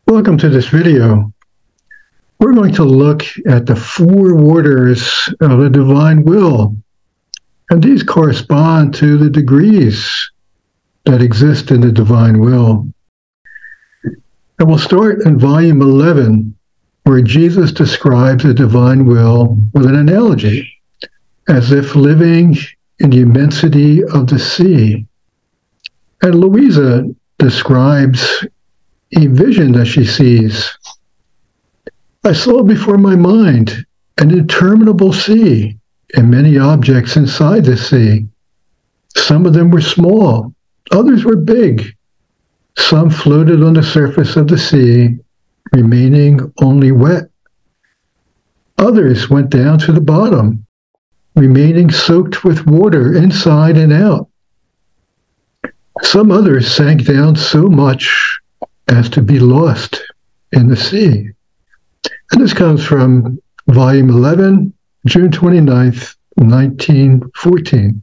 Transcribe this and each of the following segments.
Welcome to this video. We're going to look at the four waters of the divine will, and these correspond to the degrees that exist in the divine will. And we'll start in volume 11, where Jesus describes the divine will with an analogy, as if living in the immensity of the sea. And Luisa describes a vision that she sees. I saw before my mind an interminable sea and many objects inside the sea. Some of them were small, others were big. Some floated on the surface of the sea, remaining only wet. Others went down to the bottom, remaining soaked with water inside and out. Some others sank down so much as to be lost in the sea. And this comes from volume 11, June 29th, 1914.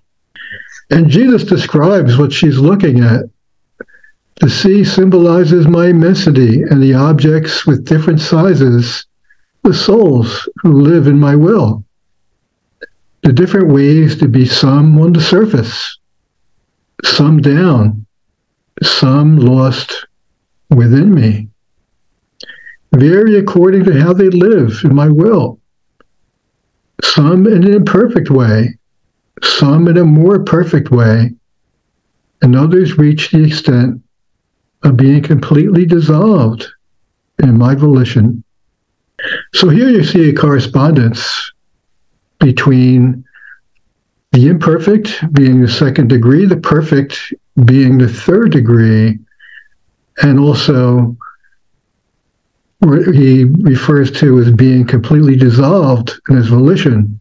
And Jesus describes what she's looking at. The sea symbolizes my immensity and the objects with different sizes, the souls who live in my will. The different ways to be some on the surface, some down, some lost within me, vary according to how they live in my will. Some in an imperfect way, some in a more perfect way, and others reach the extent of being completely dissolved in my volition. So here you see a correspondence between the imperfect being the second degree, the perfect being the third degree, and also what he refers to as being completely dissolved in his volition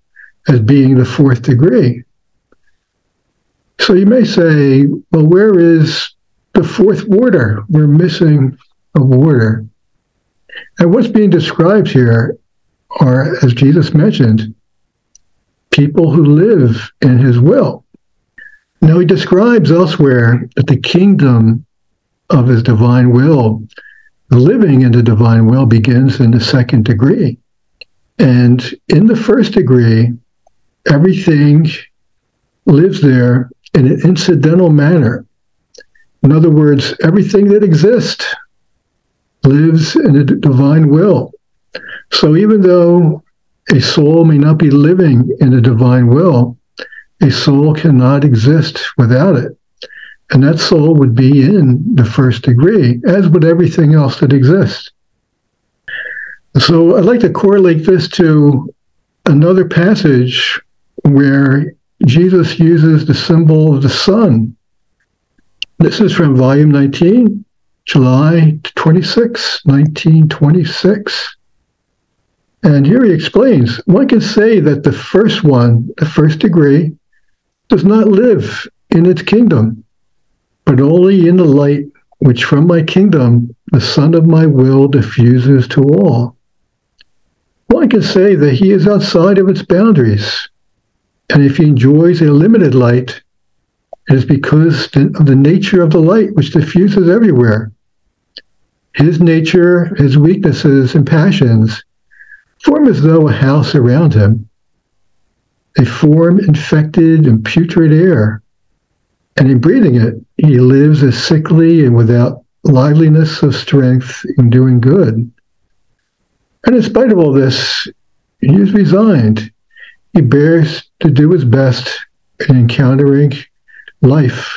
as being the fourth degree. So you may say, well, where is the fourth water? We're missing a water. And what's being described here are, as Jesus mentioned, people who live in his will. Now he describes elsewhere that the kingdom of his divine will, living in the divine will, begins in the second degree. And in the first degree, everything lives there in an incidental manner. In other words, everything that exists lives in the divine will. So even though a soul may not be living in the divine will, a soul cannot exist without it. And that soul would be in the first degree, as would everything else that exists. So I'd like to correlate this to another passage where Jesus uses the symbol of the sun. This is from volume 19, July 26, 1926. And here he explains, one can say that the first one, the first degree, does not live in its kingdom, but only in the light which from my kingdom the sun of my will diffuses to all. One can say that he is outside of its boundaries, and if he enjoys a limited light, it is because of the nature of the light which diffuses everywhere. His nature, his weaknesses and passions form as though a house around him. They form infected and putrid air, and in breathing it, he lives as sickly and without liveliness of strength in doing good. And in spite of all this, he is resigned. He bears to do his best in encountering life,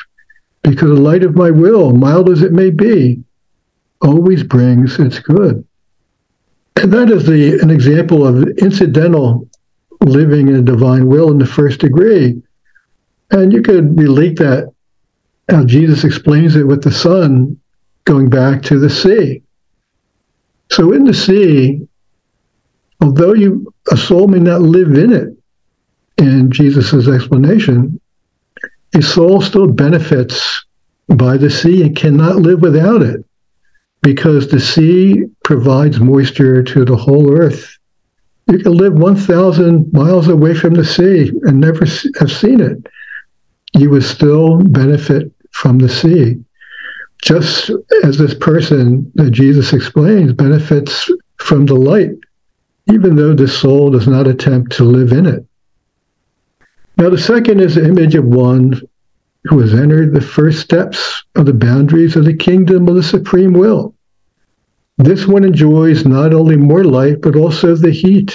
because the light of my will, mild as it may be, always brings its good. And that is an example of incidental living in a divine will in the first degree. And you could relate that, how Jesus explains it with the sun, going back to the sea. So in the sea, although a soul may not live in it, in Jesus' explanation, a soul still benefits by the sea and cannot live without it, because the sea provides moisture to the whole earth. You can live 1,000 miles away from the sea and never have seen it. You would still benefit from the sea. just as this person that Jesus explains benefits from the light, even though the soul does not attempt to live in it. Now, the second is the image of one who has entered the first steps of the boundaries of the kingdom of the supreme will. This one enjoys not only more light, but also the heat.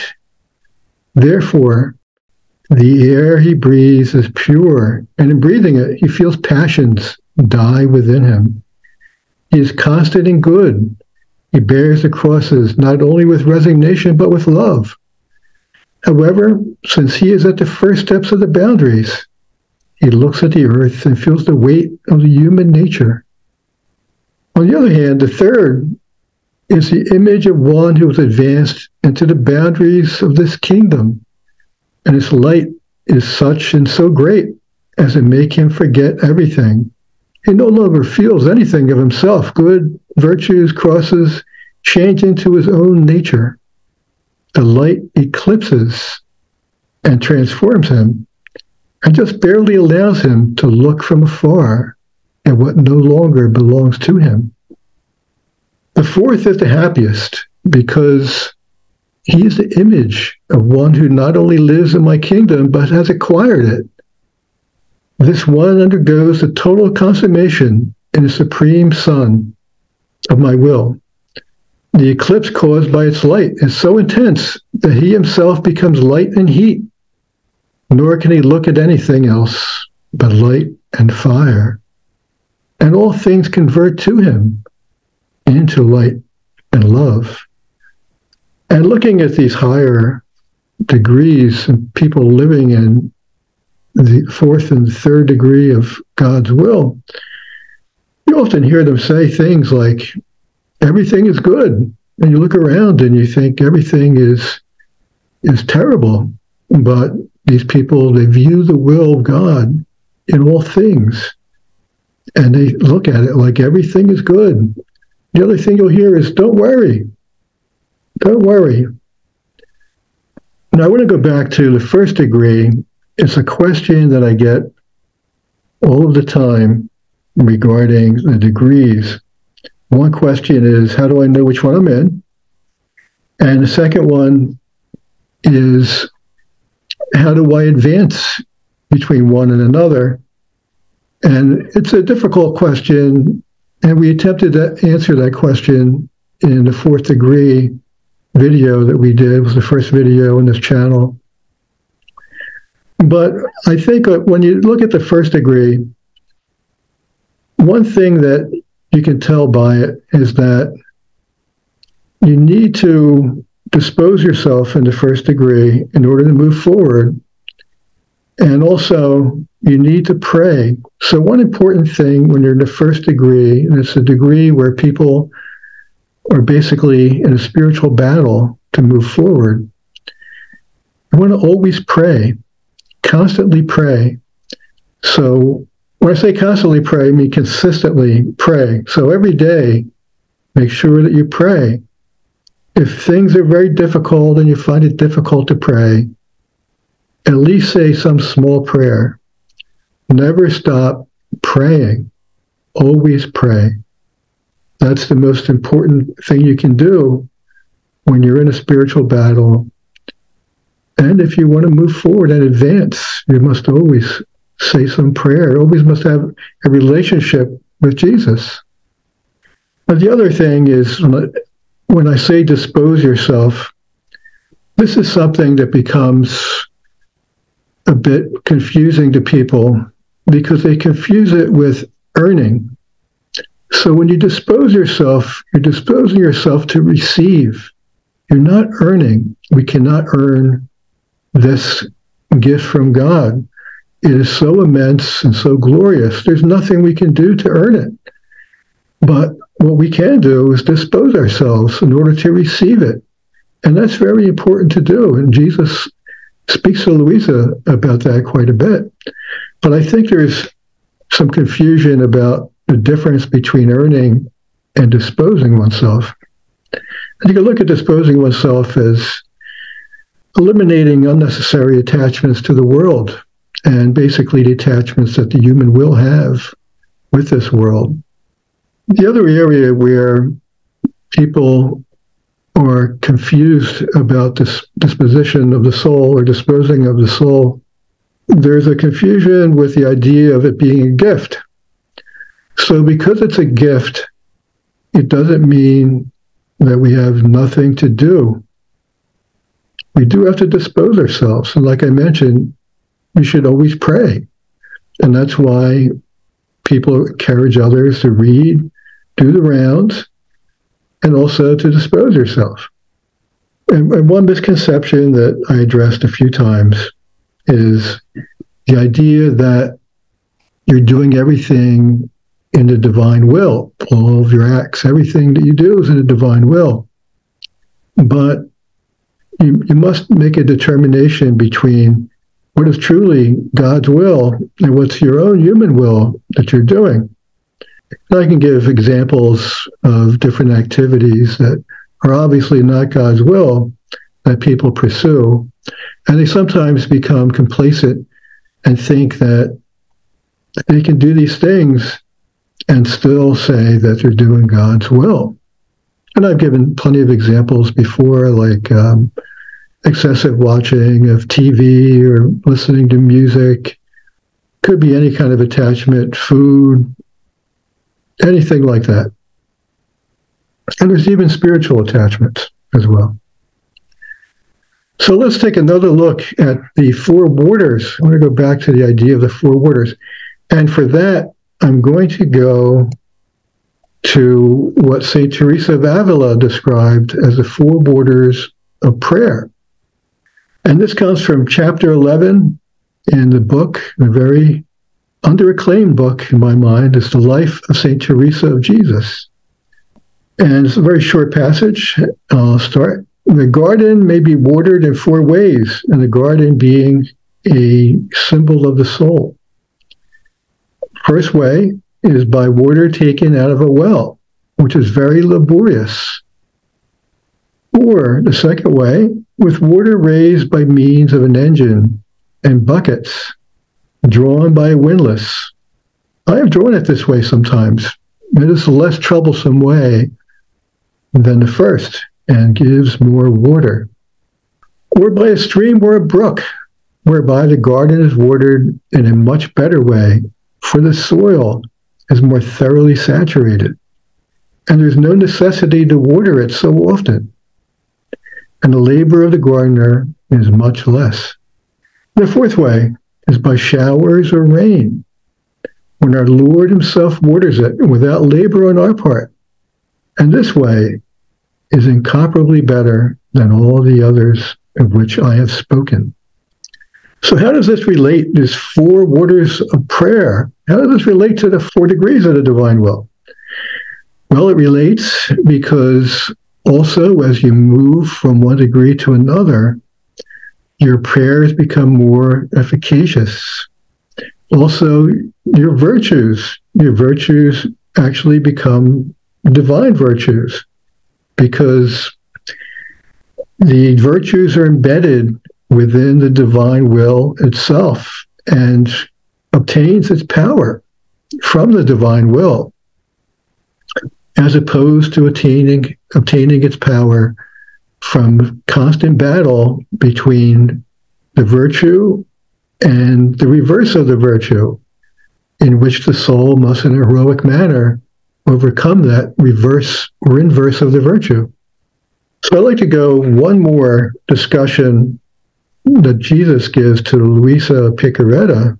Therefore, the air he breathes is pure, and in breathing it, he feels passions die within him. He is constant and good. He bears the crosses not only with resignation, but with love. However, since he is at the first steps of the boundaries, he looks at the earth and feels the weight of the human nature. On the other hand, the third is the image of one who has advanced into the boundaries of this kingdom, and his light is such and so great as to make him forget everything. He no longer feels anything of himself. Good, virtues, crosses change into his own nature. The light eclipses and transforms him, and just barely allows him to look from afar at what no longer belongs to him. The fourth is the happiest, because he is the image of one who not only lives in my kingdom, but has acquired it. This one undergoes the total consummation in the supreme sun of my will. The eclipse caused by its light is so intense that he himself becomes light and heat, nor can he look at anything else but light and fire. And all things convert to him into light and love. And looking at these higher degrees and people living in the fourth and third degree of God's will, you often hear them say things like, everything is good. And you look around and you think everything is terrible. But these people, they view the will of God in all things. And they look at it like everything is good. The other thing you'll hear is, don't worry. Don't worry. Now, I want to go back to the first degree. It's a question that I get all of the time regarding the degrees. One question is, how do I know which one I'm in? And the second one is, how do I advance between one and another? And it's a difficult question, and we attempted to answer that question in the fourth degree video that we did. It was the first video in this channel. But I think when you look at the first degree, one thing that you can tell by it is that you need to dispose yourself in the first degree in order to move forward. And also, you need to pray. So one important thing when you're in the first degree, and it's a degree where people are basically in a spiritual battle to move forward, you want to always pray, constantly pray. So when I say constantly pray, I mean consistently pray. So every day, make sure that you pray. If things are very difficult and you find it difficult to pray, at least say some small prayer. Never stop praying. Always pray. That's the most important thing you can do when you're in a spiritual battle. And if you want to move forward and advance, you must always say some prayer. Always must have a relationship with Jesus. But the other thing is, when I say dispose yourself, this is something that becomes a bit confusing to people because they confuse it with earning. So when you dispose yourself, you're disposing yourself to receive. You're not earning. We cannot earn this gift from God. It is so immense and so glorious. There's nothing we can do to earn it. But what we can do is dispose ourselves in order to receive it. And that's very important to do. And Jesus speaks to Luisa about that quite a bit. But I think there's some confusion about the difference between earning and disposing oneself. And you can look at disposing oneself as eliminating unnecessary attachments to the world and basically the attachments that the human will have with this world. The other area where people are confused about this disposition of the soul or disposing of the soul, there's a confusion with the idea of it being a gift. So because it's a gift, it doesn't mean that we have nothing to do. We do have to dispose ourselves. And like I mentioned, we should always pray. And that's why people encourage others to read, do the rounds, and also to dispose yourself. And one misconception that I addressed a few times is the idea that you're doing everything in the divine will. All of your acts, everything that you do is in the divine will. But you must make a determination between what is truly God's will and what's your own human will that you're doing. And I can give examples of different activities that are obviously not God's will that people pursue, and they sometimes become complacent and think that they can do these things and still say that they're doing God's will. And I've given plenty of examples before, like excessive watching of TV or listening to music. Could be any kind of attachment, food, anything like that. And there's even spiritual attachments as well. So let's take another look at the four waters. I want to go back to the idea of the four waters. And for that, I'm going to go to what St. Teresa of Avila described as the four waters of prayer. And this comes from chapter 11 in the book, a very under-acclaimed book in my mind. It's The Life of St. Teresa of Jesus. And it's a very short passage. I'll start. The garden may be watered in four ways, and the garden being a symbol of the soul. First way is by water taken out of a well, which is very laborious. Or the second way, with water raised by means of an engine and buckets drawn by a windlass. I have drawn it this way sometimes. It is a less troublesome way than the first and gives more water. Or by a stream or a brook, whereby the garden is watered in a much better way, for the soil is more thoroughly saturated, and there's no necessity to water it so often. And the labor of the gardener is much less. The fourth way is by showers or rain, when our Lord himself waters it without labor on our part. And this way is incomparably better than all the others of which I have spoken. So how does this relate, these four waters of prayer? How does this relate to the 4 degrees of the divine will? Well, it relates because also as you move from one degree to another, your prayers become more efficacious. Also, your virtues actually become divine virtues, because the virtues are embedded within the divine will itself and obtains its power from the divine will, as opposed to obtaining its power from constant battle between the virtue and the reverse of the virtue, in which the soul must in a heroic manner overcome that reverse or inverse of the virtue. So I'd like to go one more discussion that Jesus gives to Luisa Piccarreta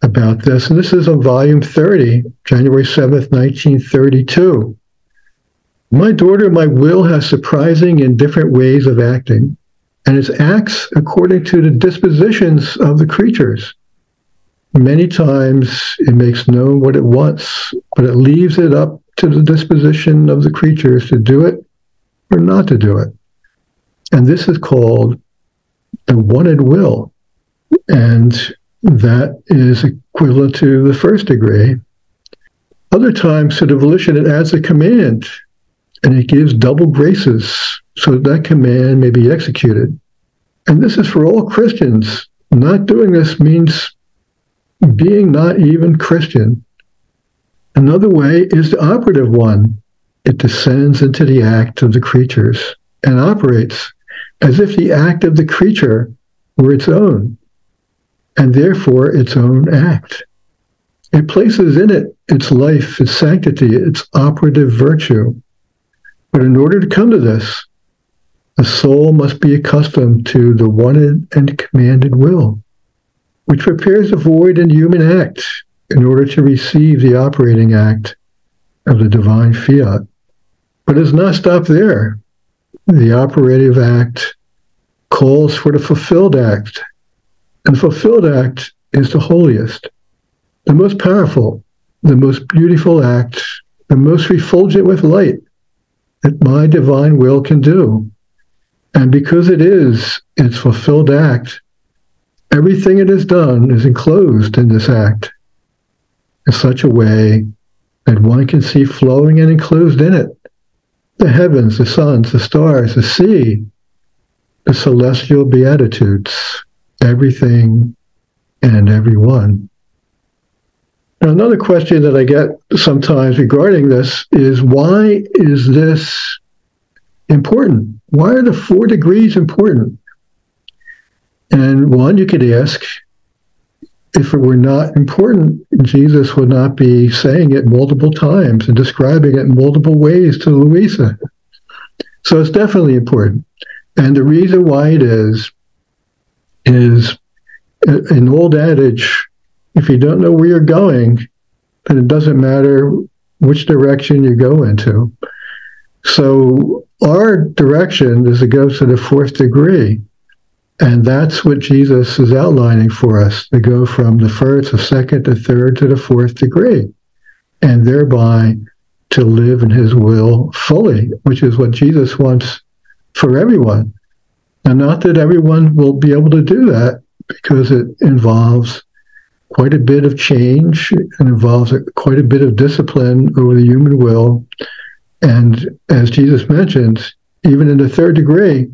about this. And this is on volume 30, January 7th, 1932. My daughter, my will has surprising and different ways of acting, and it acts according to the dispositions of the creatures. Many times it makes known what it wants, but it leaves it up to the disposition of the creatures to do it or not to do it. And this is called the wanted will. And that is equivalent to the 1st degree. Other times to the volition, it adds a command, and it gives double graces so that command may be executed. And this is for all Christians. Not doing this means being not even Christian. Another way is the operative one. It descends into the act of the creatures and operates as if the act of the creature were its own, and therefore its own act. It places in it its life, its sanctity, its operative virtue. But in order to come to this, the soul must be accustomed to the wanted and commanded will, which prepares the void in the human act in order to receive the operating act of the divine fiat. But it does not stop there. The operative act calls for the fulfilled act, and the fulfilled act is the holiest, the most powerful, the most beautiful act, the most refulgent with light that my divine will can do. And because it is its fulfilled act, everything it has done is enclosed in this act in such a way that one can see flowing and enclosed in it the heavens, the suns, the stars, the sea, the celestial beatitudes, everything and everyone. Now, another question that I get sometimes regarding this is, why is this important? Why are the 4 degrees important? And one, you could ask, if it were not important, Jesus would not be saying it multiple times and describing it in multiple ways to Luisa. So it's definitely important. And the reason why it is an old adage, if you don't know where you're going, then it doesn't matter which direction you go into. So our direction is to go to the 4th degree. And that's what Jesus is outlining for us, to go from the 1st, the 2nd, the 3rd to the 4th degree, and thereby to live in his will fully, which is what Jesus wants for everyone. And not that everyone will be able to do that, because it involves quite a bit of change, it involves quite a bit of discipline over the human will. And as Jesus mentions, even in the 3rd degree,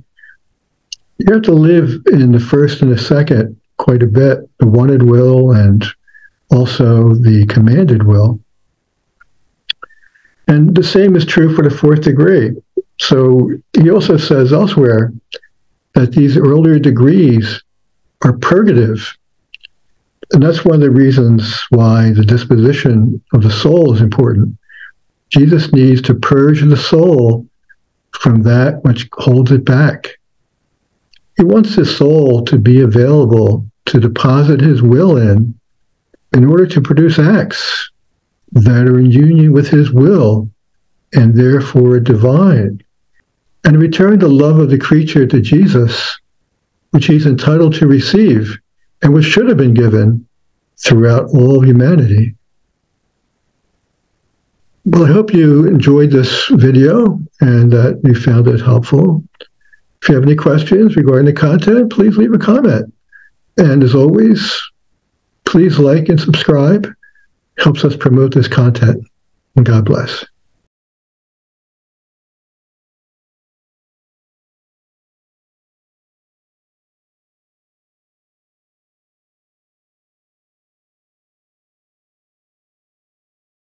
you have to live in the 1st and the 2nd quite a bit, the wanted will and also the commanded will. And the same is true for the 4th degree. So he also says elsewhere that these earlier degrees are purgative. And that's one of the reasons why the disposition of the soul is important. Jesus needs to purge the soul from that which holds it back. He wants the soul to be available to deposit his will in order to produce acts that are in union with his will and therefore divine, and return the love of the creature to Jesus, which he's entitled to receive and which should have been given throughout all humanity. Well, I hope you enjoyed this video and that you found it helpful. If you have any questions regarding the content, please leave a comment. And as always, please like and subscribe. It helps us promote this content. And God bless.